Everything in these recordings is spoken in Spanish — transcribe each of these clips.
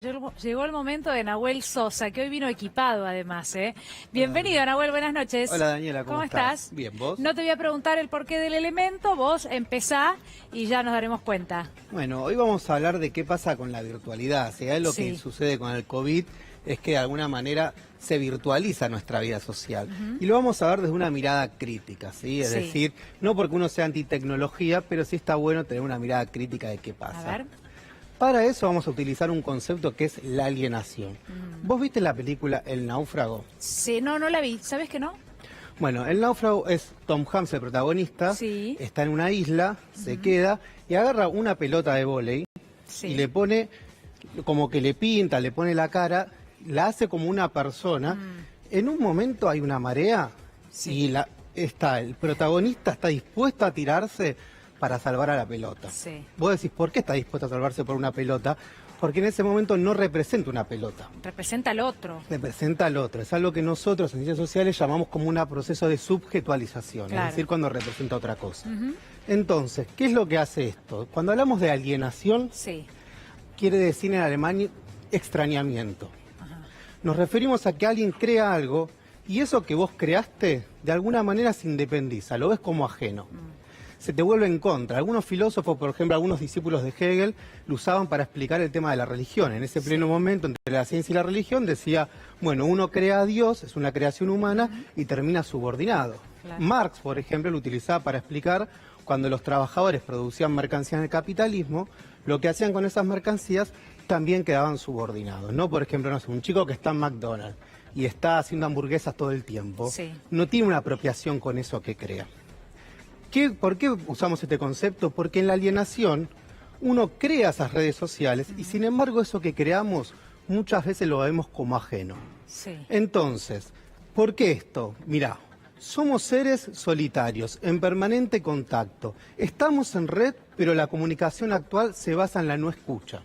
Llegó el momento de Nahuel Sosa, que hoy vino equipado además, ¿eh? Bienvenido, Nahuel, buenas noches. Hola, Daniela, ¿cómo estás? Bien, ¿vos? No te voy a preguntar el porqué del elemento, vos empezá y ya nos daremos cuenta. Bueno, hoy vamos a hablar de qué pasa con la virtualidad. Lo que sucede con el COVID es que de alguna manera se virtualiza nuestra vida social. Y lo vamos a ver desde una mirada crítica, ¿sí? Es decir, no porque uno sea antitecnología, pero sí está bueno tener una mirada crítica de qué pasa. A ver. Para eso vamos a utilizar un concepto que es la alienación. ¿Vos viste la película El Náufrago? Sí, no la vi. ¿Sabes que no? Bueno, El Náufrago es Tom Hanks, el protagonista, está en una isla, se queda y agarra una pelota de vóley y le pone, como que le pinta, le pone la cara, la hace como una persona. En un momento hay una marea y el protagonista está dispuesto a tirarse para salvar a la pelota. Vos decís, ¿por qué está dispuesto a salvarse por una pelota? Porque en ese momento no representa una pelota. Representa al otro. Representa al otro. Es algo que nosotros en ciencias sociales llamamos como un proceso de subjetualización, es decir, cuando representa otra cosa. Entonces, ¿qué es lo que hace esto? Cuando hablamos de alienación, quiere decir en alemán extrañamiento. Nos referimos a que alguien crea algo y eso que vos creaste de alguna manera se independiza, lo ves como ajeno. Se te vuelve en contra. Algunos filósofos, por ejemplo, algunos discípulos de Hegel, lo usaban para explicar el tema de la religión. En ese pleno momento entre la ciencia y la religión decía, bueno, uno crea a Dios, es una creación humana, y termina subordinado. Marx, por ejemplo, lo utilizaba para explicar cuando los trabajadores producían mercancías en el capitalismo, lo que hacían con esas mercancías también quedaban subordinados, ¿no? Por ejemplo, no sé, un chico que está en McDonald's y está haciendo hamburguesas todo el tiempo, no tiene una apropiación con eso que crea. ¿Por qué usamos este concepto? Porque en la alienación uno crea esas redes sociales y sin embargo eso que creamos muchas veces lo vemos como ajeno. Entonces, ¿por qué esto? Mirá, somos seres solitarios, en permanente contacto. Estamos en red, pero la comunicación actual se basa en la no escucha.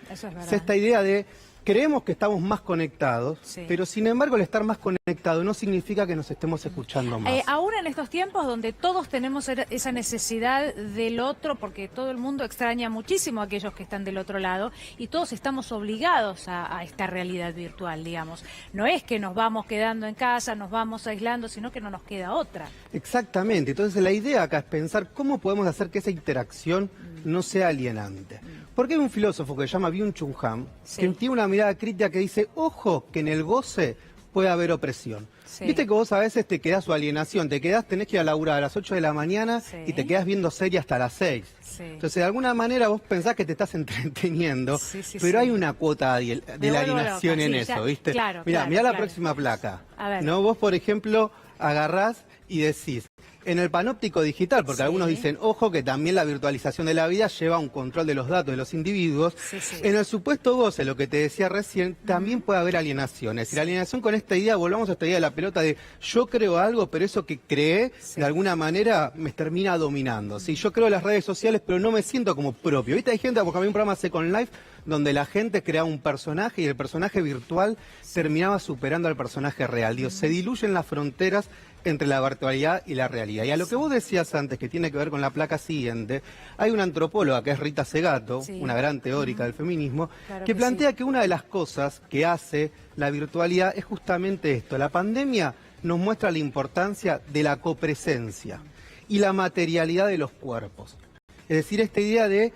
Eso es verdad. Es esta idea de creemos que estamos más conectados, pero sin embargo el estar más conectado no significa que nos estemos escuchando más. Aún en estos tiempos donde todos tenemos esa necesidad del otro, porque todo el mundo extraña muchísimo a aquellos que están del otro lado y todos estamos obligados a esta realidad virtual, digamos. No es que nos vamos quedando en casa, nos vamos aislando, sino que no nos queda otra. Exactamente. Entonces la idea acá es pensar cómo podemos hacer que esa interacción no sea alienante. Porque hay un filósofo que se llama Byung-Chul Han, que tiene una mirada crítica que dice, ojo, que en el goce puede haber opresión. Viste que vos a veces te quedás su alienación, tenés que ir a laburar a las 8 de la mañana y te quedás viendo serie hasta las 6. Entonces, de alguna manera vos pensás que te estás entreteniendo, pero hay una cuota de la alienación en eso, ¿viste? Mirá la próxima placa. ¿No? Vos, por ejemplo, agarrás y decís, en el panóptico digital, porque algunos dicen, ojo, que también la virtualización de la vida lleva a un control de los datos de los individuos. En el supuesto goce, lo que te decía recién, también puede haber alienación. Es decir, alienación con esta idea, volvamos a esta idea de la pelota de yo creo algo, pero eso que creé, de alguna manera, me termina dominando. Yo creo las redes sociales, pero no me siento como propio. ¿Viste? Hay gente, porque había un programa Second Life, donde la gente creaba un personaje y el personaje virtual terminaba superando al personaje real. Digo, se diluyen las fronteras entre la virtualidad y la realidad. Y a lo que vos decías antes, que tiene que ver con la placa siguiente, hay una antropóloga que es Rita Segato, una gran teórica del feminismo, que plantea que una de las cosas que hace la virtualidad es justamente esto. La pandemia nos muestra la importancia de la copresencia y la materialidad de los cuerpos. Es decir, esta idea de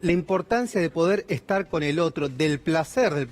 la importancia de poder estar con el otro, del placer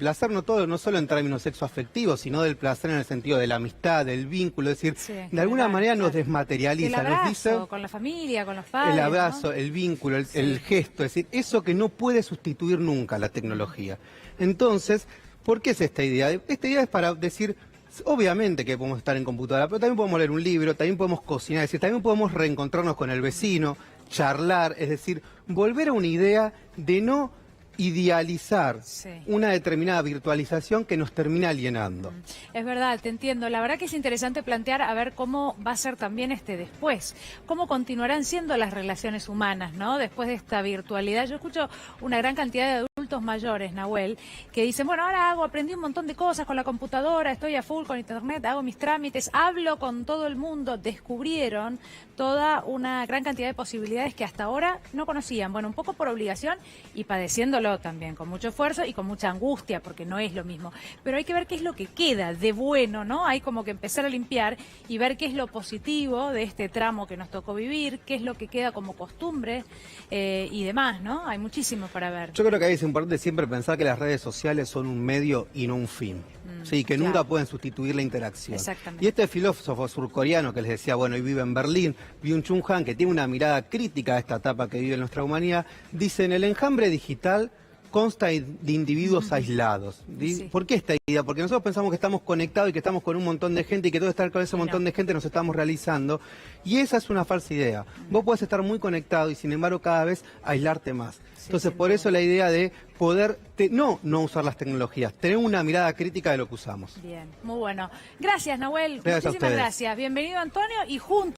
no solo en términos sexoafectivos, sino del placer en el sentido de la amistad, del vínculo, es decir, de alguna manera nos desmaterializa. El abrazo, nos dice, con la familia, con los padres. El abrazo, el vínculo, el gesto, es decir, eso que no puede sustituir nunca la tecnología. Entonces, ¿por qué es esta idea? Esta idea es para decir, obviamente que podemos estar en computadora, pero también podemos leer un libro, también podemos cocinar, es decir, también podemos reencontrarnos con el vecino, charlar, es decir, volver a una idea de no idealizar una determinada virtualización que nos termina alienando. Es verdad, te entiendo. La verdad que es interesante plantear a ver cómo va a ser también después, cómo continuarán siendo las relaciones humanas, ¿no? Después de esta virtualidad. Yo escucho una gran cantidad de adultos adultos mayores, Nahuel, que dicen, bueno, ahora aprendí un montón de cosas con la computadora, estoy a full con internet, hago mis trámites, hablo con todo el mundo, descubrieron toda una gran cantidad de posibilidades que hasta ahora no conocían. Bueno, un poco por obligación y padeciéndolo también, con mucho esfuerzo y con mucha angustia, porque no es lo mismo. Pero hay que ver qué es lo que queda de bueno, ¿no? Hay como que empezar a limpiar y ver qué es lo positivo de este tramo que nos tocó vivir, qué es lo que queda como costumbre y demás, ¿no? Hay muchísimo para ver. Yo creo que ahí es importante siempre pensar que las redes sociales son un medio y no un fin. Sí, que nunca pueden sustituir la interacción. Exactamente. Y este filósofo surcoreano que les decía, bueno, y vive en Berlín, Byung-Chul Han, que tiene una mirada crítica a esta etapa que vive nuestra humanidad, dice, en el enjambre digital consta de individuos aislados. Sí. ¿Por qué esta idea? Porque nosotros pensamos que estamos conectados y que estamos con un montón de gente y que todo estar con ese montón de gente nos estamos realizando. Y esa es una falsa idea. Vos podés estar muy conectado y sin embargo cada vez aislarte más. Entonces, por eso la idea de poder, no usar las tecnologías, tener una mirada crítica de lo que usamos. Bien, muy bueno. Gracias, Nahuel. Gracias a Muchísimas ustedes. gracias. Bienvenido, Antonio, y juntos.